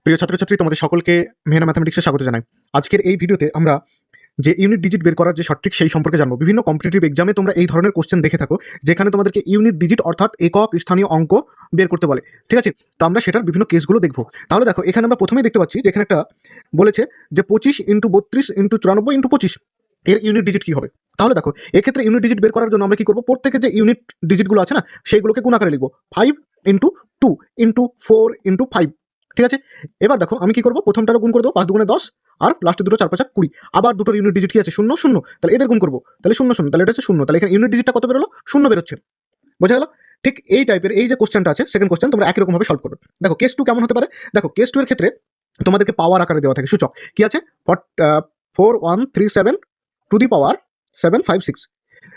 প্রিয় ছাত্রছাত্রী, তোমাদের সকলকে মেহনা ম্যাথামেটিক্সে স্বাগত জানাই। আজকের এই ভিডিওতে আমরা যে ইউনিট ডিজিট বের করার যে সঠিক সেই সম্পর্কে জানবো। বিভিন্ন কম্পিটিটিভ এক্সামে তোমরা এই ধরনের কোশ্চেন দেখে থাকো, যেখানে তোমাদেরকে ইউনিট ডিজিট অর্থাৎ একক স্থানীয় অঙ্ক বের করতে বলে। ঠিক আছে, তো আমরা সেটার বিভিন্ন কেসগুলো দেখবো। তাহলে দেখো, এখানে আমরা প্রথমেই দেখতে পাচ্ছি যে এখানে একটা বলেছে যে 25 × 32 × 94 × 25 এর ইউনিট ডিজিট কি হবে। তাহলে দেখো, এক্ষেত্রে ইউনিট ডিজিট বের করার জন্য আমরা কি করবো, প্রত্যেকের যে ইউনিট ডিজিটগুলো আছে না, সেইগুলোকে গুণ আকারে লিখবো। 5 × 2 × 4 × 5। ঠিক আছে, এবার দেখো আমি কি করবো, প্রথমটারও গুণ করে দেবো, 5 × 2 = 10, আর লাস্টে দুটো 4 × 5 = 20। আবার দুটোর ইউনিট ডিজিট কি আছে, 0 0, তাহলে এদের গুণ করবো, তাহলে 0 0, তাহলে এটা হচ্ছে 0, তাহলে এখানে ইউনিট ডিজিটটা কত বেরোলো, 0 বেরোচ্ছে। বোঝা গেল? ঠিক এই টাইপের এই যে কোশ্চেনটা আছে, সেকেন্ড কোশ্চেন তোমরা একই রকম ভাবে সলভ করবে। দেখো কেস 2 কেমন হতে পারে। দেখো কেস 2 এর ক্ষেত্রে তোমাদেরকে পাওয়ার আকারে দেওয়া থাকে সূচক, কি আছে 4137 টু দি পাওয়ার 756।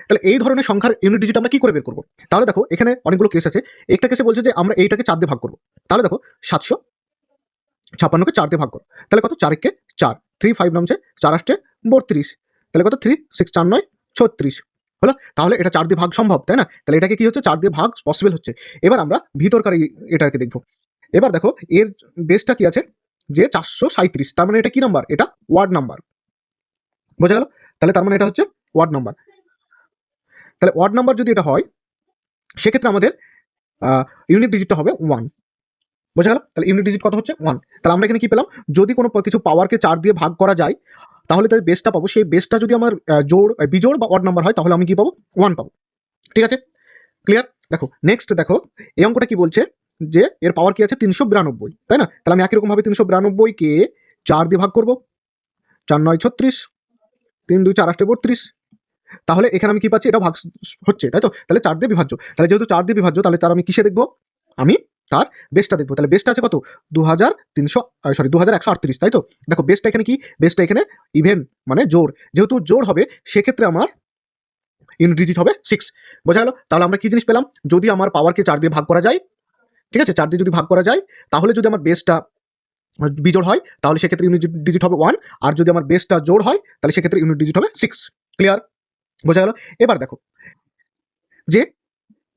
তাহলে এই ধরনের সংখ্যার ইউনিট ডিজিট আমরা কি করে বের করবো। তাহলে দেখো এখানে অনেকগুলো কেস আছে। একটা কেসে বলছে যে আমরা এইটাকে 4 দিয়ে ভাগ করবো। তাহলে দেখো 756কে 4 দিয়ে ভাগ করো, তাহলে কত, 4 × 4, 3 5 নামছে, 4 আসছে 32, তাহলে কত, 3 6 4 9 36 হলো। তাহলে এটা 4 দিয়ে ভাগ সম্ভব, তাই না? তাহলে এটাকে কি হচ্ছে, 4 দিয়ে ভাগ পসিবল হচ্ছে। এবার আমরা ভিতরকার এটাকে দেখবো। এবার দেখো এর বেসটা কি আছে, যে 437, তার মানে এটা কি নাম্বার, এটা ওয়ার্ড নাম্বার। বোঝা গেল? তাহলে তার মানে এটা হচ্ছে ওয়ার্ড নাম্বার। তাহলে ওয়ার্ড নাম্বার যদি এটা হয়, সেক্ষেত্রে আমাদের ইউনিট ডিজিটটা হবে 1। বোঝা গেল? তাহলে ইউনিট ডিজিট কত হচ্ছে, 1। তাহলে আমরা এখানে কি পেলাম, যদি কোনো কিছু পাওয়ারকে 4 দিয়ে ভাগ করা যায়, তাহলে তার বেসটা পাবো। সেই বেসটা যদি আমার বিজোড় বা অড নাম্বার হয়, তাহলে আমি কি পাবো, 1 পাবো। ঠিক আছে, ক্লিয়ার? দেখো নেক্সট দেখো, এই অঙ্কটা কি বলছে, যে এর পাওয়ার কি আছে 392, তাই না? তাহলে আমি একই রকম ভাবে 392কে 4 দিয়ে ভাগ করবো, 4 9 36, 3 2 4 8 32। তাহলে এখানে আমি কি পাচ্ছি, এটা ভাগ হচ্ছে, তাই তো? তাহলে 4 দিয়ে বিভাজ্য। তাহলে যেহেতু 4 দিয়ে বিভাজ্য, তাহলে তার আমি কিসে দেখবো, আমি তার বেসটা দেখবো। তাহলে বেসটা আছে কত, 2138, তাই তো? দেখো বেসটা এখানে কি, বেসটা এখানে ইভেন মানে জোড়, যেহেতু জোড় হবে সেক্ষেত্রে আমার ইউনিট ডিজিট হবে 6। বোঝা গেল? তাহলে আমরা কি জিনিস পেলাম, যদি আমার পাওয়ারকে 4 দিয়ে ভাগ করা যায়, ঠিক আছে, 4 দিয়ে যদি ভাগ করা যায়, তাহলে যদি আমার বেসটা বিজোড় হয়, তাহলে সেক্ষেত্রে ইউনিট ডিজিট হবে 1, আর যদি আমার বেসটা জোড় হয়, তাহলে সেক্ষেত্রে ইউনিট ডিজিট হবে 6। ক্লিয়ার? বোঝা গেল? এবার দেখো যে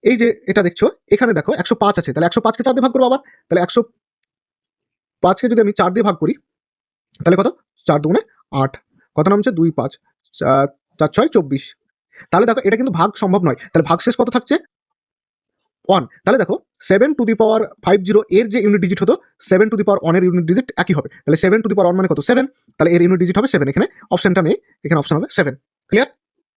এই যে এটা দেখছো, এখানে দেখো 105 আছে, তাহলে 105কে 4 দিয়ে ভাগ করবো আবার। তাহলে 105কে যদি আমি 4 দিয়ে ভাগ করি, তাহলে কত, 4 2 8, কত নামছে 2 5 4 6 24। তাহলে দেখো এটা কিন্তু ভাগ সম্ভব নয়, তাহলে ভাগশেষ কত থাকছে, 1। তাহলে দেখো 7 টু দি পাওয়ার 50 এর যে ইউনিট ডিজিট হতো, 7 টু দি পাওয়ার 1 এর ইউনিট ডিজিট একই হবে। তাহলে 7 টু দি পাওয়ার 1 মানে কত, 7। তাহলে এর ইউনিট ডিজিট হবে 7। এখানে অপশনটা নেই, এখানে অপশন হবে 7। ক্লিয়ার?